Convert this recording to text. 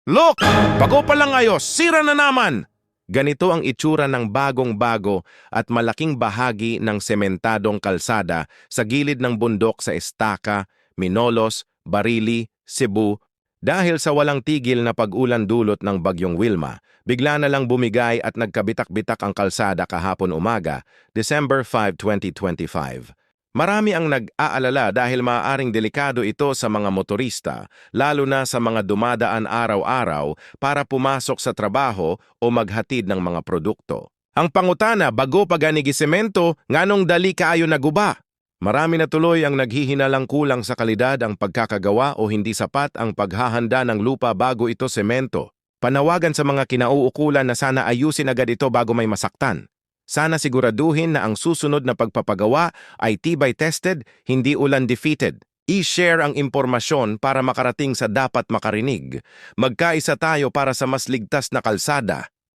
Look! Bago pa lang ayos, sira na naman! Ganito ang itsura ng bagong-bago at malaking bahagi ng sementadong kalsada sa gilid ng bundok sa Estaca, Minolos, Barili, Cebu. Dahil sa walang tigil na pag-ulan dulot ng Bagyong Wilma, bigla na lang bumigay at nagkabitak-bitak ang kalsada kahapon umaga, December 5, 2025. Marami ang nag-aalala dahil maaaring delikado ito sa mga motorista, lalo na sa mga dumadaan araw-araw para pumasok sa trabaho o maghatid ng mga produkto. Ang pangutana, bago paganigi semento, nganong dali kaayo naguba? Marami na tuloy ang naghihinalang kulang sa kalidad ang pagkakagawa o hindi sapat ang paghahanda ng lupa bago ito semento. Panawagan sa mga kinauukulan na sana ayusin agad ito bago may masaktan. Sana siguraduhin na ang susunod na pagpapagawa ay tibay tested, hindi ulan defeated. I-share ang impormasyon para makarating sa dapat makarinig. Magkaisa tayo para sa mas ligtas na kalsada.